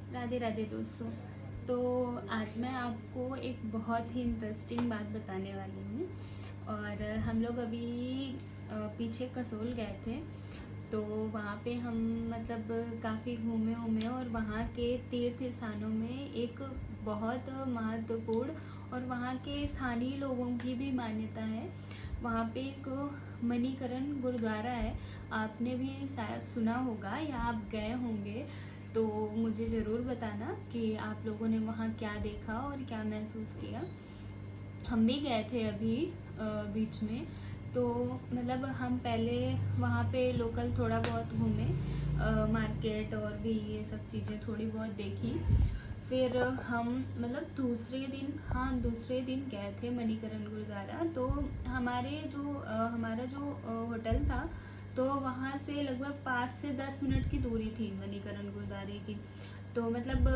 राधे राधे दोस्तों। तो आज मैं आपको एक बहुत ही इंटरेस्टिंग बात बताने वाली हूँ। और हम लोग अभी पीछे कसोल गए थे। तो वहाँ पे हम मतलब काफ़ी घूमे और वहाँ के तीर्थ स्थानों में एक बहुत महत्वपूर्ण और वहाँ के स्थानीय लोगों की भी मान्यता है। वहाँ पे एक मणिकरण गुरुद्वारा है। आपने भी शायद सुना होगा या आप गए होंगे। तो मुझे ज़रूर बताना कि आप लोगों ने वहाँ क्या देखा और क्या महसूस किया। हम भी गए थे अभी बीच में। तो मतलब हम पहले वहाँ पे लोकल थोड़ा बहुत घूमे, मार्केट और भी ये सब चीज़ें थोड़ी बहुत देखी। फिर हम मतलब दूसरे दिन गए थे मणिकरण गुरुद्वारा। तो हमारा जो होटल था, तो वहाँ से लगभग 5 से 10 मिनट की दूरी थी मणिकरण गुरुद्वारे की। तो मतलब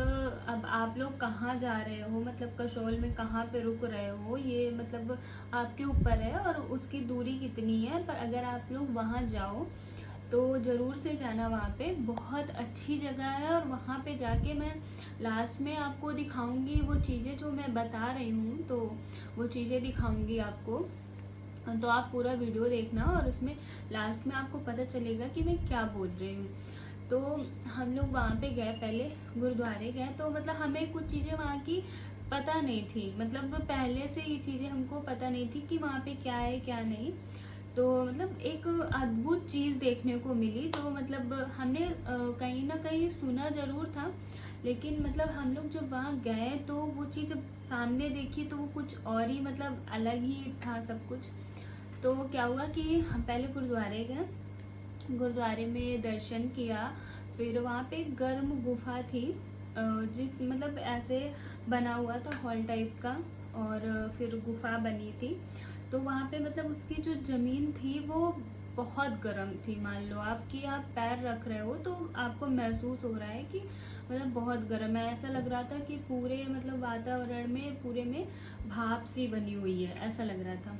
अब आप लोग कहाँ जा रहे हो, मतलब कसौल में कहाँ पे रुक रहे हो, ये मतलब आपके ऊपर है और उसकी दूरी कितनी है। पर अगर आप लोग वहाँ जाओ तो ज़रूर से जाना। वहाँ पे बहुत अच्छी जगह है और वहाँ पे जाके मैं लास्ट में आपको दिखाऊंगी वो चीज़ें जो मैं बता रही हूँ। तो वो चीज़ें दिखाऊंगी आपको। तो आप पूरा वीडियो देखना और उसमें लास्ट में आपको पता चलेगा कि मैं क्या बोल रही हूँ। तो हम लोग वहाँ पे गए, पहले गुरुद्वारे गए। तो मतलब हमें कुछ चीज़ें वहाँ की पता नहीं थी, मतलब पहले से ये चीज़ें हमको पता नहीं थी कि वहाँ पे क्या है क्या नहीं। तो मतलब एक अद्भुत चीज़ देखने को मिली। तो मतलब हमने कहीं ना कहीं सुना ज़रूर था, लेकिन मतलब हम लोग जब वहाँ गए तो वो चीज़ जब सामने देखी तो वो कुछ और ही मतलब अलग ही था सब कुछ। तो क्या हुआ कि हम पहले गुरुद्वारे गए, गुरुद्वारे में दर्शन किया। फिर वहाँ पे एक गर्म गुफा थी, जिस मतलब ऐसे बना हुआ था हॉल टाइप का। और फिर गुफा बनी थी। तो वहाँ पे मतलब उसकी जो ज़मीन थी वो बहुत गर्म थी। मान लो आपकी आप पैर रख रहे हो तो आपको महसूस हो रहा है कि मतलब बहुत गर्म है। ऐसा लग रहा था कि पूरे मतलब वातावरण में पूरे में भाप सी बनी हुई है, ऐसा लग रहा था।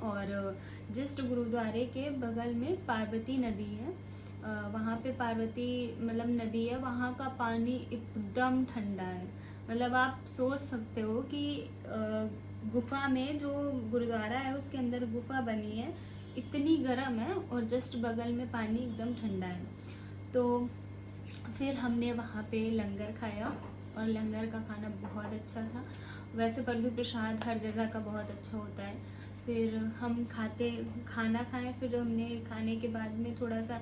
और जस्ट गुरुद्वारे के बगल में पार्वती नदी है। वहाँ पे पार्वती मतलब नदी है। वहाँ का पानी एकदम ठंडा है। मतलब आप सोच सकते हो कि गुफा में जो गुरुद्वारा है उसके अंदर गुफा बनी है, इतनी गर्म है और जस्ट बगल में पानी एकदम ठंडा है। तो फिर हमने वहाँ पे लंगर खाया और लंगर का खाना बहुत अच्छा था। वैसे पर भी प्रसाद हर जगह का बहुत अच्छा होता है। फिर हम खाना खाएं। फिर हमने खाने के बाद में थोड़ा सा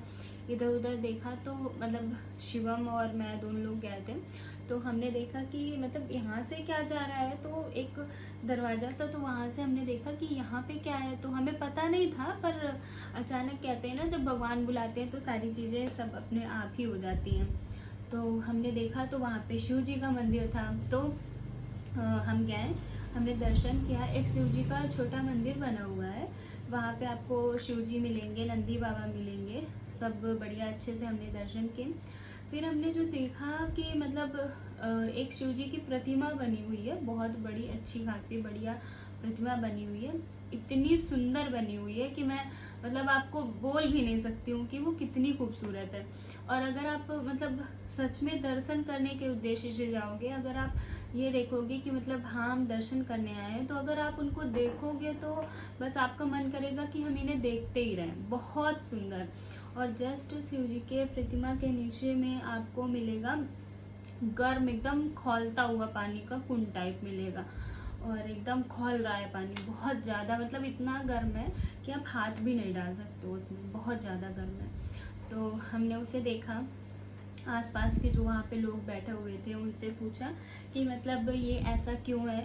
इधर उधर देखा। तो मतलब शिवम और मैं दोनों लोग गए थे। तो हमने देखा कि मतलब यहाँ से क्या जा रहा है। तो एक दरवाज़ा था, तो वहाँ से हमने देखा कि यहाँ पे क्या है। तो हमें पता नहीं था, पर अचानक कहते हैं ना जब भगवान बुलाते हैं तो सारी चीज़ें सब अपने आप ही हो जाती हैं। तो हमने देखा तो वहाँ पे शिव जी का मंदिर था। तो हम गए, हमने दर्शन किया। एक शिव जी का छोटा मंदिर बना हुआ है, वहाँ पे आपको शिव जी मिलेंगे, नंदी बाबा मिलेंगे, सब बढ़िया अच्छे से हमने दर्शन किए। फिर हमने जो देखा कि मतलब एक शिव जी की प्रतिमा बनी हुई है, बहुत बड़ी अच्छी खासी बढ़िया प्रतिमा बनी हुई है। इतनी सुंदर बनी हुई है कि मैं मतलब आपको बोल भी नहीं सकती हूँ कि वो कितनी खूबसूरत है। और अगर आप मतलब सच में दर्शन करने के उद्देश्य से जाओगे, अगर आप ये देखोगे कि मतलब हाँ हम दर्शन करने आए हैं, तो अगर आप उनको देखोगे तो बस आपका मन करेगा कि हम इन्हें देखते ही रहें। बहुत सुंदर। और जस्ट शिव जी के प्रतिमा के नीचे में आपको मिलेगा गर्म एकदम खौलता हुआ पानी का कुंड टाइप मिलेगा। और एकदम खौल रहा है पानी बहुत ज़्यादा, मतलब इतना गर्म है कि आप हाथ भी नहीं डाल सकते उसमें, बहुत ज़्यादा गर्म है। तो हमने उसे देखा। आसपास के जो वहाँ पे लोग बैठे हुए थे उनसे पूछा कि मतलब ये ऐसा क्यों है,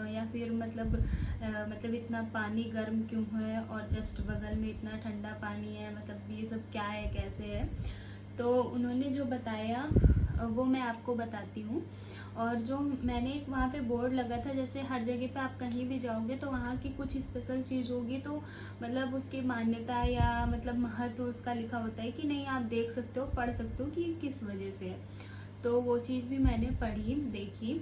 या फिर मतलब इतना पानी गर्म क्यों है और जस्ट बगल में इतना ठंडा पानी है, मतलब ये सब क्या है कैसे है। तो उन्होंने जो बताया वो मैं आपको बताती हूँ। और जो मैंने एक वहाँ पे बोर्ड लगा था, जैसे हर जगह पे आप कहीं भी जाओगे तो वहाँ की कुछ स्पेशल चीज़ होगी, तो मतलब उसकी मान्यता या मतलब महत्व उसका लिखा होता है कि नहीं, आप देख सकते हो, पढ़ सकते हो कि किस वजह से है। तो वो चीज़ भी मैंने पढ़ी देखी।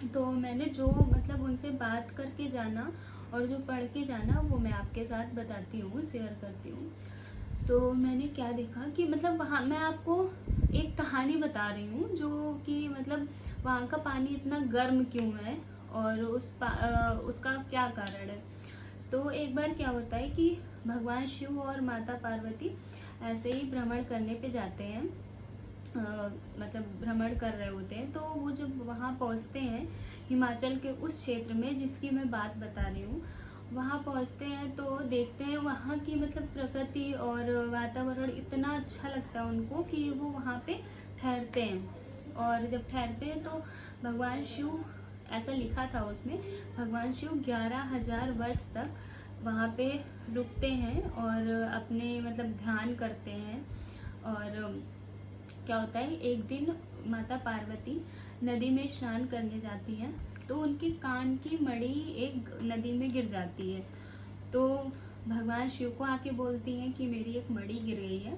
तो मैंने जो मतलब उनसे बात करके जाना और जो पढ़ के जाना वो मैं आपके साथ बताती हूँ, शेयर करती हूँ। तो मैंने क्या देखा कि मतलब वहाँ मैं आपको एक कहानी बता रही हूँ, जो कि मतलब वहाँ का पानी इतना गर्म क्यों है और उसका क्या कारण है। तो एक बार क्या होता है कि भगवान शिव और माता पार्वती ऐसे ही भ्रमण करने पे जाते हैं, मतलब भ्रमण कर रहे होते हैं। तो वो जब वहाँ पहुँचते हैं हिमाचल के उस क्षेत्र में जिसकी मैं बात बता रही हूँ, वहाँ पहुँचते हैं तो देखते हैं वहाँ की मतलब प्रकृति और वातावरण इतना अच्छा लगता है उनको कि वो वहाँ पे ठहरते हैं। और जब ठहरते हैं तो भगवान शिव, ऐसा लिखा था उसमें, भगवान शिव 11,000 वर्ष तक वहाँ पे रुकते हैं और अपने मतलब ध्यान करते हैं। और क्या होता है, एक दिन माता पार्वती नदी में स्नान करने जाती हैं, तो उनके कान की मणि एक नदी में गिर जाती है। तो भगवान शिव को आके बोलती हैं कि मेरी एक मणि गिर गई है,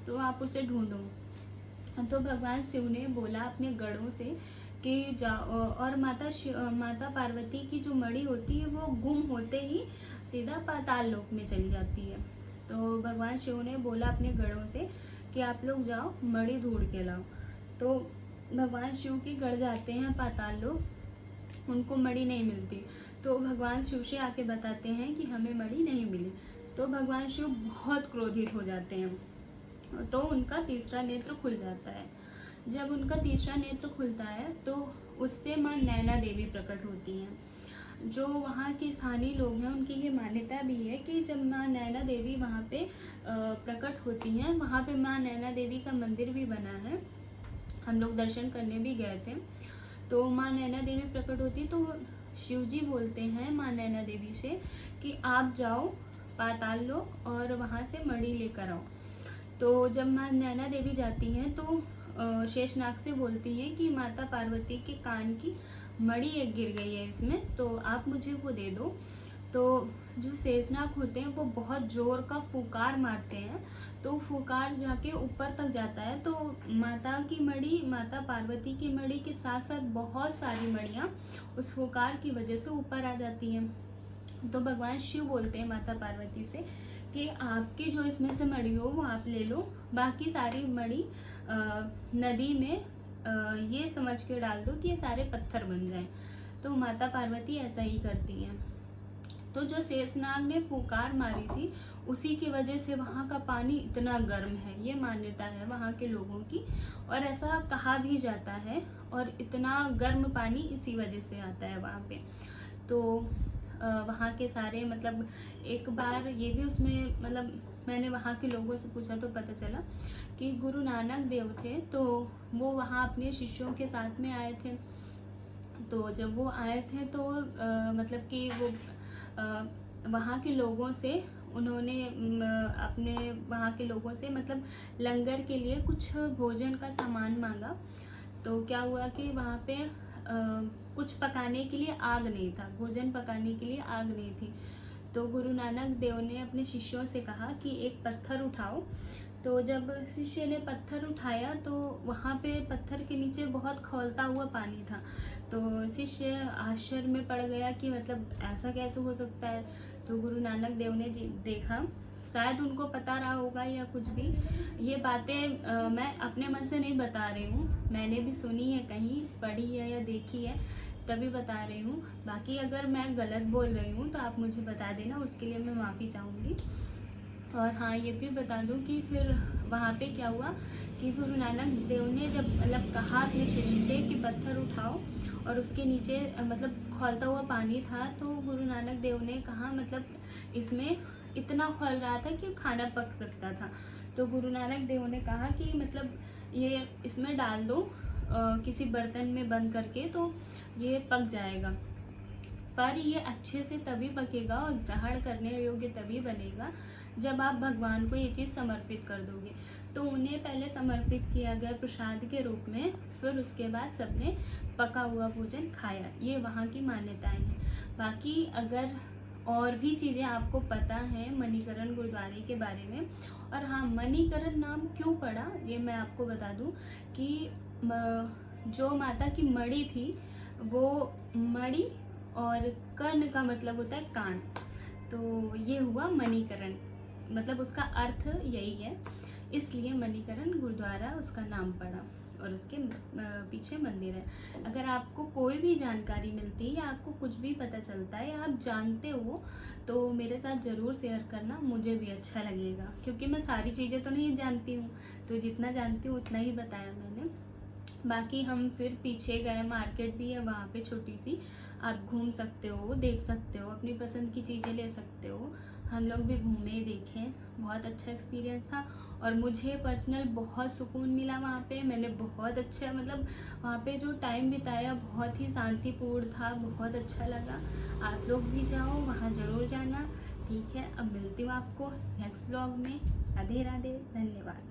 तो आप उसे ढूंढो। तो भगवान शिव ने बोला अपने गढ़ों से कि जाओ, और माता पार्वती की जो मणि होती है वो गुम होते ही सीधा पाताल लोक में चली जाती है। तो भगवान शिव ने बोला अपने गढ़ों से कि आप लोग जाओ मणि ढूंढ के लाओ। तो भगवान शिव के गढ़ जाते हैं पाताल लोक, उनको मणि नहीं मिलती। तो भगवान शिव से आके बताते हैं कि हमें मणि नहीं मिली। तो भगवान शिव बहुत क्रोधित हो जाते हैं, तो उनका तीसरा नेत्र खुल जाता है। जब उनका तीसरा नेत्र खुलता है तो उससे माँ नैना देवी प्रकट होती हैं। जो वहाँ के स्थानीय लोग हैं उनकी ये मान्यता भी है कि जब माँ नैना देवी वहाँ पे प्रकट होती हैं, वहाँ पे माँ नैना देवी का मंदिर भी बना है, हम लोग दर्शन करने भी गए थे। तो माँ नैना देवी प्रकट होती तो शिव जी बोलते हैं माँ नैना देवी से कि आप जाओ पाताल लोक और वहाँ से मणि लेकर आओ। तो जब माँ नैना देवी जाती हैं तो शेषनाग से बोलती हैं कि माता पार्वती के कान की मणि एक गिर गई है इसमें, तो आप मुझे वो दे दो। तो जो शेषनाग होते हैं वो बहुत जोर का फुकार मारते हैं, तो फुकार जाके ऊपर तक जाता है। तो माता की मणि, माता पार्वती की मणि के साथ साथ बहुत सारी मणियाँ उस फुकार की वजह से ऊपर आ जाती हैं। तो भगवान शिव बोलते हैं माता पार्वती से कि आपकी जो इसमें से मणि हो वो आप ले लो, बाकी सारी मणि नदी में ये समझ के डाल दो कि ये सारे पत्थर बन जाएं। तो माता पार्वती ऐसा ही करती हैं। तो जो शेषनाग ने फुकार मारी थी उसी की वजह से वहाँ का पानी इतना गर्म है, ये मान्यता है वहाँ के लोगों की, और ऐसा कहा भी जाता है। और इतना गर्म पानी इसी वजह से आता है वहाँ पे। तो वहाँ के सारे मतलब एक बार ये भी उसमें मतलब मैंने वहाँ के लोगों से पूछा तो पता चला कि गुरु नानक देव थे, तो वो वहाँ अपने शिष्यों के साथ में आए थे। तो जब वो आए थे तो मतलब कि वो वहाँ के लोगों से उन्होंने अपने वहाँ के लोगों से मतलब लंगर के लिए कुछ भोजन का सामान मांगा। तो क्या हुआ कि वहाँ पे कुछ पकाने के लिए आग नहीं था, भोजन पकाने के लिए आग नहीं थी। तो गुरु नानक देव ने अपने शिष्यों से कहा कि एक पत्थर उठाओ। तो जब शिष्य ने पत्थर उठाया तो वहाँ पे पत्थर के नीचे बहुत खौलता हुआ पानी था। तो शिष्य आश्चर्य में पड़ गया कि मतलब ऐसा कैसे हो सकता है। तो गुरु नानक देव ने देखा, शायद उनको पता रहा होगा या कुछ भी, ये बातें मैं अपने मन से नहीं बता रही हूँ, मैंने भी सुनी है, कहीं पढ़ी है या देखी है, तभी बता रही हूँ। बाकी अगर मैं गलत बोल रही हूँ तो आप मुझे बता देना, उसके लिए मैं माफ़ी चाहूँगी। और हाँ, ये भी बता दूँ कि फिर वहाँ पे क्या हुआ कि गुरु नानक देव ने जब मतलब कहा अपने शिष्य से कि पत्थर उठाओ और उसके नीचे मतलब खौलता हुआ पानी था, तो गुरु नानक देव ने कहा मतलब इसमें इतना खौल रहा था कि खाना पक सकता था। तो गुरु नानक देव ने कहा कि मतलब ये इसमें डाल दो किसी बर्तन में बंद करके, तो ये पक जाएगा। पर ये अच्छे से तभी पकेगा और ग्रहण करने योग्य तभी बनेगा जब आप भगवान को ये चीज़ समर्पित कर दोगे। तो उन्हें पहले समर्पित किया गया प्रसाद के रूप में, फिर उसके बाद सबने पका हुआ भोजन खाया। ये वहाँ की मान्यताएं हैं। बाकी अगर और भी चीज़ें आपको पता हैं मणिकरण गुरुद्वारे के बारे में, और हाँ, मणिकरण नाम क्यों पड़ा ये मैं आपको बता दूं कि जो माता की मणि थी वो मणि और कर्ण का मतलब होता है कान, तो ये हुआ मणिकरण। मतलब उसका अर्थ यही है, इसलिए मणिकरण गुरुद्वारा उसका नाम पड़ा और उसके पीछे मंदिर है। अगर आपको कोई भी जानकारी मिलती है या आपको कुछ भी पता चलता है या आप जानते हो तो मेरे साथ ज़रूर शेयर करना, मुझे भी अच्छा लगेगा, क्योंकि मैं सारी चीज़ें तो नहीं जानती हूँ, तो जितना जानती हूँ उतना ही बताया मैंने। बाकी हम फिर पीछे गए, मार्केट भी है वहाँ पे छोटी सी, आप घूम सकते हो, देख सकते हो, अपनी पसंद की चीज़ें ले सकते हो। हम लोग भी घूमे देखें, बहुत अच्छा एक्सपीरियंस था और मुझे पर्सनल बहुत सुकून मिला वहाँ पे। मैंने बहुत अच्छा मतलब वहाँ पे जो टाइम बिताया बहुत ही शांतिपूर्ण था, बहुत अच्छा लगा। आप लोग भी जाओ, वहाँ ज़रूर जाना। ठीक है, अब मिलती हूँ आपको नेक्स्ट ब्लॉग में। राधे राधे, धन्यवाद।